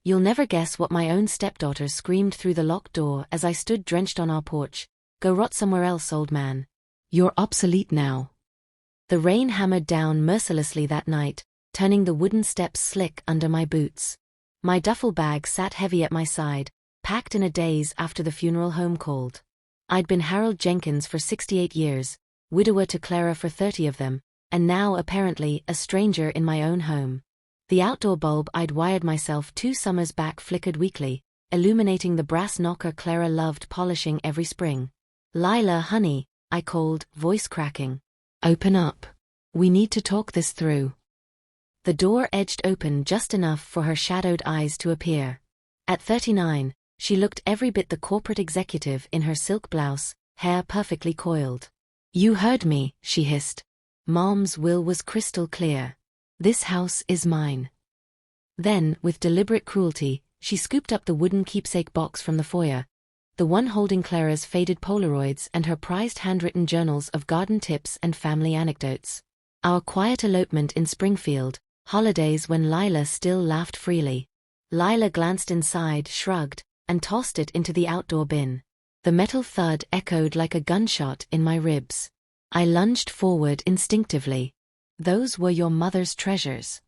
You'll never guess what my own stepdaughter screamed through the locked door as I stood drenched on our porch. Go rot somewhere else, old man. You're obsolete now. The rain hammered down mercilessly that night, turning the wooden steps slick under my boots. My duffel bag sat heavy at my side, packed in a daze after the funeral home called. I'd been Harold Jenkins for 68 years, widower to Clara for 30 of them, and now apparently a stranger in my own home. The outdoor bulb I'd wired myself 2 summers back flickered weakly, illuminating the brass knocker Clara loved polishing every spring. "Lila, honey," I called, voice cracking. "Open up. We need to talk this through." The door edged open just enough for her shadowed eyes to appear. At 39, she looked every bit the corporate executive in her silk blouse, hair perfectly coiled. "You heard me," she hissed. "Mom's will was crystal clear. This house is mine." Then, with deliberate cruelty, she scooped up the wooden keepsake box from the foyer, the one holding Clara's faded Polaroids and her prized handwritten journals of garden tips and family anecdotes. Our quiet elopement in Springfield, holidays when Lila still laughed freely. Lila glanced inside, shrugged, and tossed it into the outdoor bin. The metal thud echoed like a gunshot in my ribs. I lunged forward instinctively. "Those were your mother's treasures."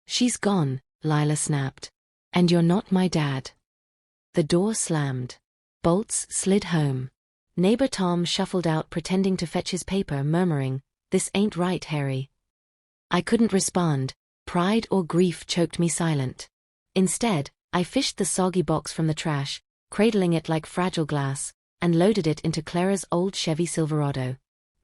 "She's gone," Lila snapped. "And you're not my dad." The door slammed. Bolts slid home. Neighbor Tom shuffled out pretending to fetch his paper, murmuring, "This ain't right, Harry." I couldn't respond. Pride or grief choked me silent. Instead, I fished the soggy box from the trash, cradling it like fragile glass, and loaded it into Clara's old Chevy Silverado.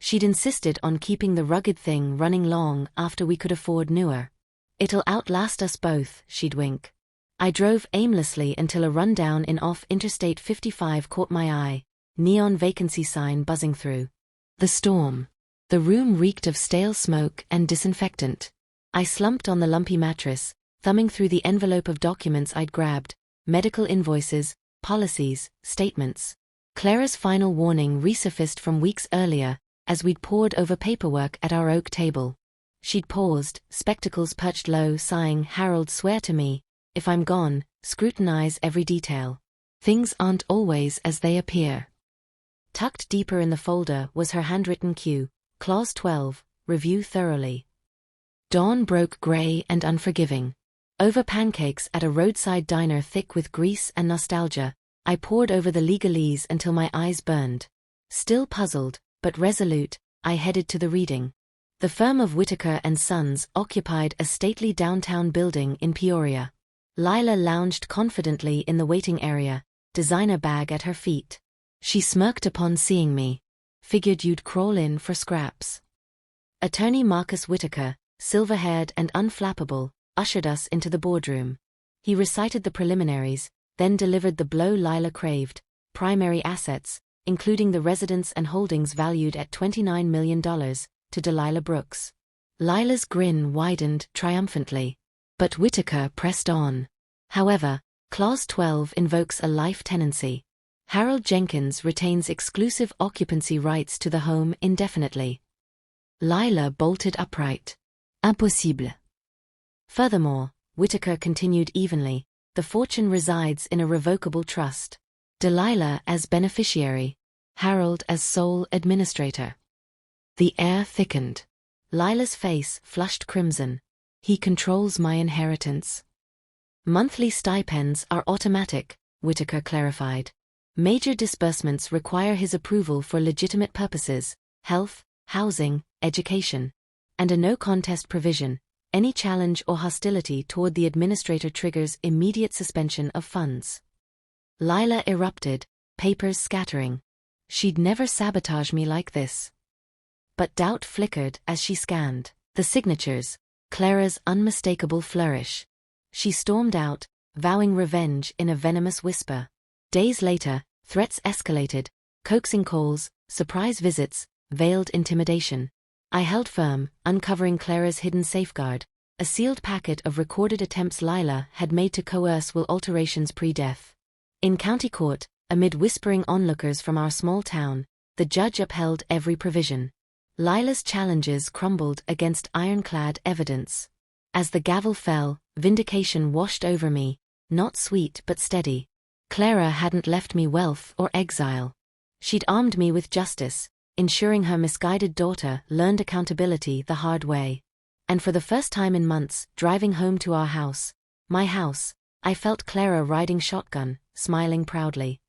She'd insisted on keeping the rugged thing running long after we could afford newer. "It'll outlast us both," she'd wink. I drove aimlessly until a rundown in off Interstate 55 caught my eye, neon vacancy sign buzzing through. The storm. The room reeked of stale smoke and disinfectant. I slumped on the lumpy mattress, thumbing through the envelope of documents I'd grabbed, medical invoices, policies, statements. Clara's final warning resurfaced from weeks earlier, as we'd pored over paperwork at our oak table. She'd paused, spectacles perched low, sighing, "Harold, swear to me, if I'm gone, scrutinize every detail. Things aren't always as they appear." Tucked deeper in the folder was her handwritten cue, Clause 12, review thoroughly. Dawn broke gray and unforgiving. Over pancakes at a roadside diner thick with grease and nostalgia, I pored over the legalese until my eyes burned. Still puzzled, but resolute, I headed to the reading. The firm of Whitaker & Sons occupied a stately downtown building in Peoria. Lila lounged confidently in the waiting area, designer bag at her feet. She smirked upon seeing me. "Figured you'd crawl in for scraps." Attorney Marcus Whitaker, silver-haired and unflappable, ushered us into the boardroom. He recited the preliminaries, then delivered the blow Lila craved: primary assets, including the residence and holdings valued at $29 million, to Delilah Brooks. Lila's grin widened triumphantly. But Whitaker pressed on. "However, Clause 12 invokes a life tenancy. Harold Jenkins retains exclusive occupancy rights to the home indefinitely." Lila bolted upright. "Impossible." "Furthermore," Whitaker continued evenly, "the fortune resides in a revocable trust. Delilah as beneficiary, Harold as sole administrator." The air thickened. Lila's face flushed crimson. "He controls my inheritance." "Monthly stipends are automatic," Whitaker clarified. "Major disbursements require his approval for legitimate purposes: health, housing, education. And a no-contest provision. Any challenge or hostility toward the administrator triggers immediate suspension of funds." Lila erupted, papers scattering. She'd never sabotage me like this. But doubt flickered as she scanned the signatures, Clara's unmistakable flourish. She stormed out, vowing revenge in a venomous whisper. Days later, threats escalated, coaxing calls, surprise visits, veiled intimidation. I held firm, uncovering Clara's hidden safeguard, a sealed packet of recorded attempts Lila had made to coerce will alterations pre-death. In county court, amid whispering onlookers from our small town, the judge upheld every provision. Lila's challenges crumbled against ironclad evidence. As the gavel fell, vindication washed over me, not sweet but steady. Clara hadn't left me wealth or exile. She'd armed me with justice, ensuring her misguided daughter learned accountability the hard way. And for the first time in months, driving home to our house, my house, I felt Clara riding shotgun, smiling proudly.